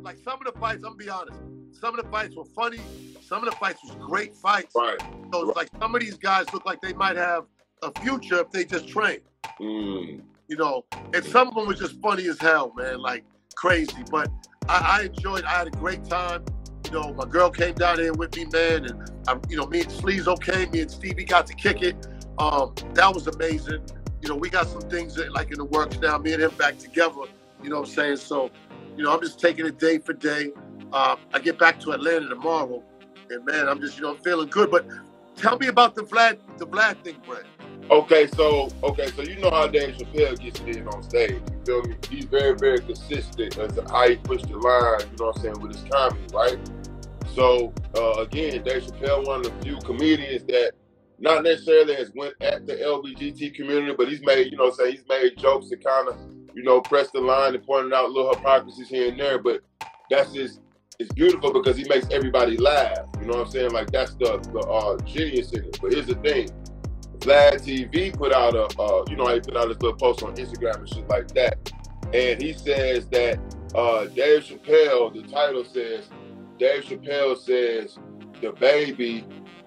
like some of the fights, I'm gonna be honest, some of the fights were funny. Some of the fights was great fights. Right. So it's like some of these guys look like they might have a future if they just train. Mm. You know, and some of them was just funny as hell, man, like crazy. But I enjoyed. I had a great time. You know, my girl came down here with me, man, and me and Sleezo came. Me and Stevie got to kick it. That was amazing. You know, we got some things that, like in the works now. Me and him back together. You know what I'm saying? So, you know, I'm just taking it day for day. I get back to Atlanta tomorrow, and man, I'm just, I'm feeling good. But tell me about the Vlad thing, Brett. Okay, so you know how Dave Chappelle gets in on stage. You feel me? He's very, very consistent as to how he pushed the line, you know what I'm saying, with his comedy, right? So again, Dave Chappelle, one of the few comedians that not necessarily has went at the LBGT community, but he's made, you know what I'm saying, he's made jokes that kind of, you know, press the line and pointed out little hypocrisies here and there, but that's just, it's beautiful because he makes everybody laugh. You know what I'm saying? Like that's the genius in it. But here's the thing. Vlad TV put out he put out his little post on Instagram and shit like that. And he says that Dave Chappelle, the title says, Dave Chappelle says the baby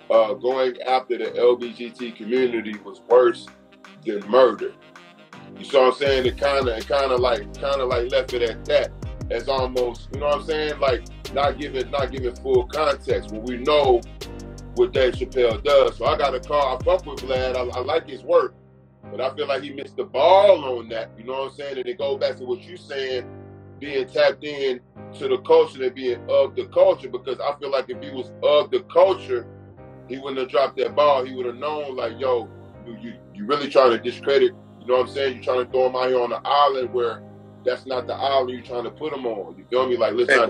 going after the LBGT community was worse than murder. You see what I'm saying? It kind of like left it at that. As almost, you know what I'm saying? Like not giving full context when we know what Dave Chappelle does. So I got a call. I fuck with Vlad. I like his work, but I feel like he missed the ball on that. You know what I'm saying? And it goes back to what you saying, being tapped in to the culture and being of the culture. Because I feel like if he was of the culture, he wouldn't have dropped that ball. He would have known, like, yo, you really trying to discredit. You know what I'm saying? You're trying to throw him out here on the island where that's not the island you're trying to put him on. You feel me? Like, let's not.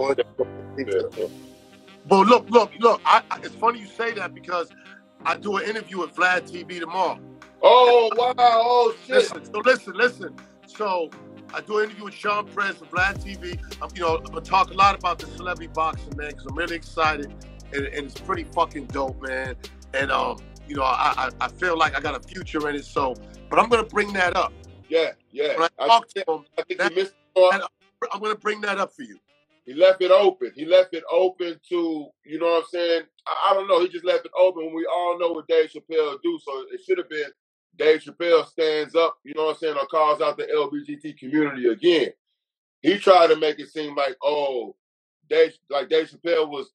But look, it's funny you say that because I do an interview with Vlad TV tomorrow. Oh, wow. Oh, shit. Listen. So I do an interview with Sean Prez of Vlad TV. I'm going to talk a lot about the celebrity boxing, man, because I'm really excited. And it's pretty fucking dope, man. And, I feel like I got a future in it. So, but I'm going to bring that up. Yeah. When I talk to him, I think you missed it. I'm going to bring that up for you. He left it open. He left it open to, you know what I'm saying? I don't know. He just left it open when we all know what Dave Chappelle do. So it should have been Dave Chappelle stands up, you know what I'm saying, or calls out the LGBT community again. He tried to make it seem like, Dave Chappelle was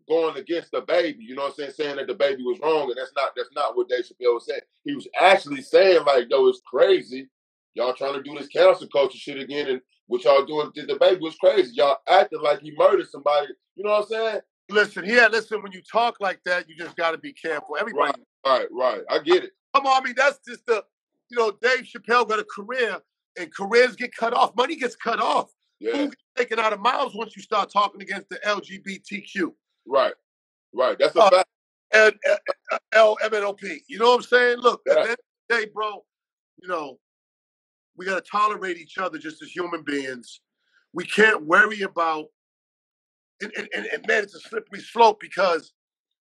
going against the baby, you know what I'm saying that the baby was wrong, and that's not what Dave Chappelle was saying. He was actually saying, like, yo, it's crazy. Y'all trying to do this cancel culture shit again, and what y'all doing to the baby was crazy. Y'all acting like he murdered somebody. You know what I'm saying? Listen, when you talk like that, you just got to be careful. Everybody. Right. I get it. Come on, I mean, that's just Dave Chappelle got a career, and careers get cut off. Money gets cut off. Yeah. Food gets taken out of mouths once you start talking against the LGBTQ. Right. That's a fact. And LMNOP. You know what I'm saying? Look, at the end of the day, bro, we got to tolerate each other just as human beings. We can't worry about, and man, it's a slippery slope because,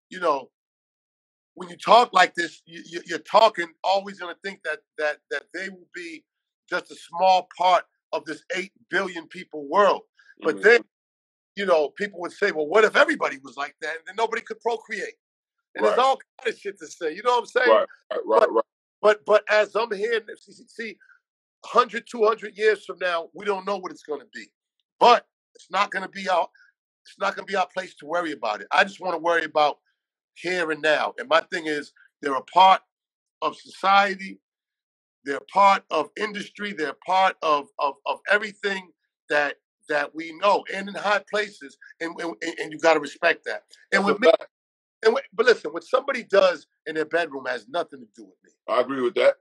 when you talk like this, you're talking always going to think that they will be just a small part of this 8 billion people world. But then, people would say, well, what if everybody was like that? And then nobody could procreate. And there's all kind of shit to say. You know what I'm saying? Right. But as I'm hearing, see, 100, 200 years from now, we don't know what it's going to be. But it's not going to be our place to worry about it. I just want to worry about here and now. And my thing is, they're a part of society. They're part of industry. They're part of everything that we know, and in high places. And you got to respect that. And but listen, what somebody does in their bedroom has nothing to do with me. I agree with that.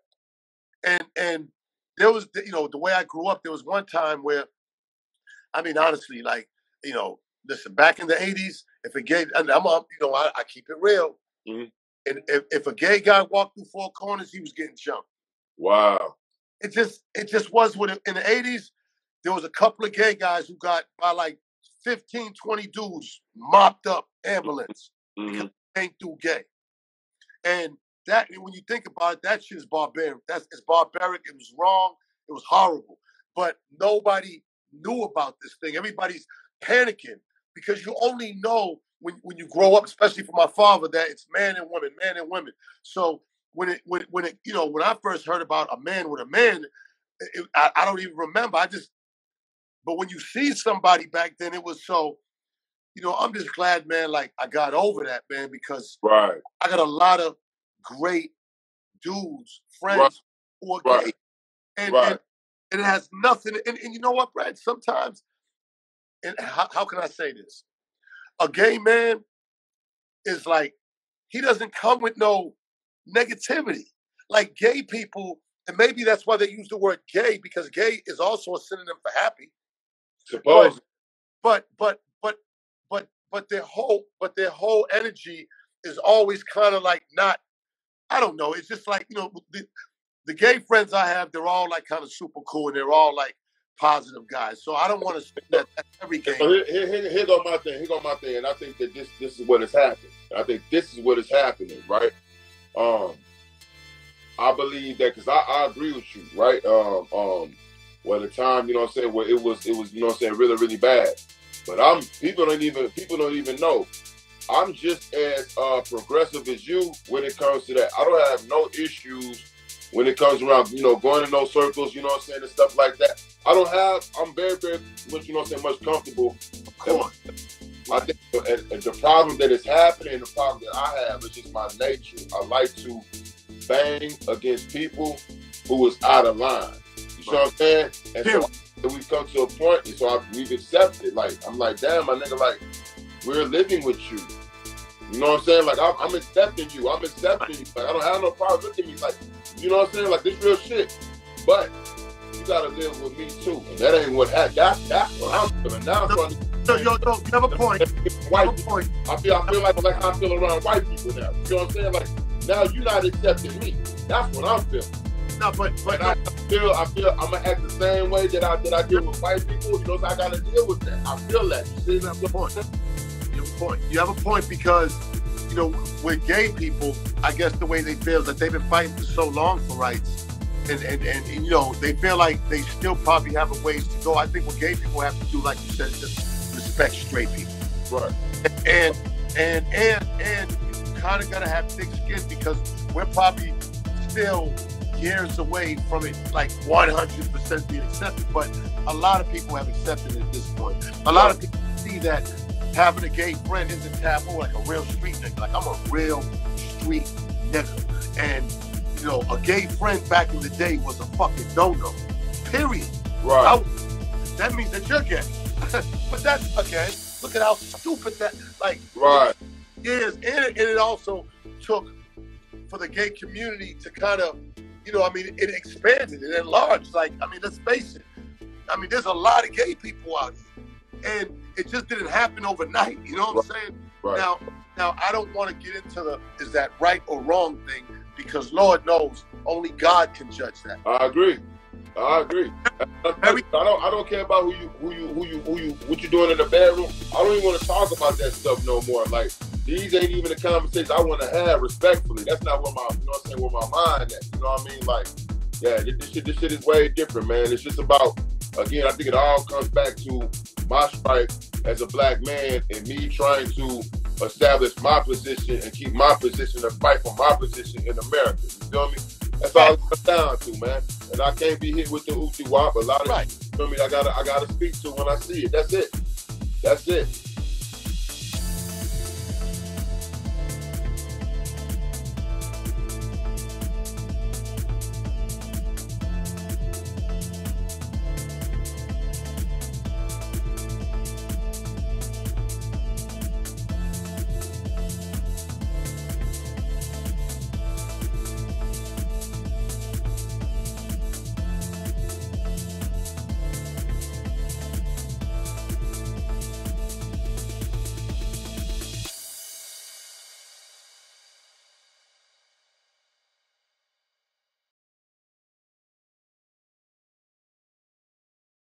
And there was, the way I grew up, there was one time where, I mean, honestly, like, listen, back in the 80s, if a gay, and I keep it real. Mm-hmm. And if a gay guy walked through 4 corners, he was getting jumped. Wow. It just was what in the 80s, there was a couple of gay guys who got by like 15, 20 dudes mopped up ambulance because they ain't through gay. And that, when you think about it, that shit is barbaric. It's barbaric. It was wrong. It was horrible. But nobody knew about this thing. Everybody's panicking because you only know when you grow up, especially for my father, that it's man and woman, man and women. So when I first heard about a man with a man, I don't even remember. But when you see somebody back then, it was so, I'm just glad, man, like I got over that, man, because right. I got a lot of great dudes, friends who are gay. And it has nothing, and you know what, Brad? Sometimes, and how can I say this? A gay man is like, he doesn't come with no negativity. Like gay people, and maybe that's why they use the word gay, because gay is also a synonym for happy. Suppose. But their whole energy is always kind of like not, I don't know. It's just like, the gay friends I have, they're all like kind of super cool and they're all like positive guys. So I don't want to say that every gay. So here go my thing. Here go my thing. And I think that this is what is happening. I think this is what is happening, right? I believe that because I agree with you, right? Well, the time, where it was, really, really bad. But people don't even know. I'm just as progressive as you when it comes to that. I don't have no issues when it comes around, going in those circles, and stuff like that. I'm very, very much, much comfortable. Of course. I think and the problem that is happening, the problem that I have is just my nature. I like to bang against people who is out of line. You know what I'm saying? And so we've come to a point, and so we've accepted. Like, I'm like, damn, my nigga, like, we're living with you. You know what I'm saying? Like, I'm accepting you. I'm accepting you. Like, I don't have no problem. Look at me. Like, you know what I'm saying? Like, this real shit. But you gotta live with me too. And that ain't what happened. That's what I'm feeling. Now I'm trying to. No, you have a point. I feel like I feel around white people now. You know what I'm saying? Like, now you're not accepting me. That's what I'm feeling. No, but I feel I'm gonna act the same way that I deal with white people. So I gotta deal with that. I feel that. You see, you have a point. You have a point because, with gay people, I guess the way they feel is that they've been fighting for so long for rights, and they feel like they still probably have a ways to go. I think what gay people have to do, like you said, is just respect straight people. Right. And you kind of gotta have thick skin because we're probably still years away from it, like 100% being accepted. But a lot of people have accepted it at this point. A lot of people see that having a gay friend isn't taboo, like a real street nigga. Like, I'm a real street nigga. And, a gay friend back in the day was a fucking no-no. Period. Right. That means that you're gay. But that's, again, look at how stupid that, like, right. is. And it also took for the gay community to kind of, it expanded, it enlarged. Like, let's face it. There's a lot of gay people out here. And it just didn't happen overnight. You know what I'm saying? Right. Now I don't want to get into the is that right or wrong thing, because Lord knows only God can judge that. I agree. I don't care about what you're doing in the bedroom. I don't even want to talk about that stuff no more. Like, these ain't even the conversations I want to have respectfully. That's not where where my mind at. You know what I mean? Like, yeah, this shit is way different, man. It's just about, again, I think it all comes back to my stripe as a black man and me trying to establish my position and keep my position and fight for my position in America. You feel me? That's all it comes down to, man. And I can't be hit with the oochie wop. A lot of, you feel me, I gotta speak to when I see it. That's it.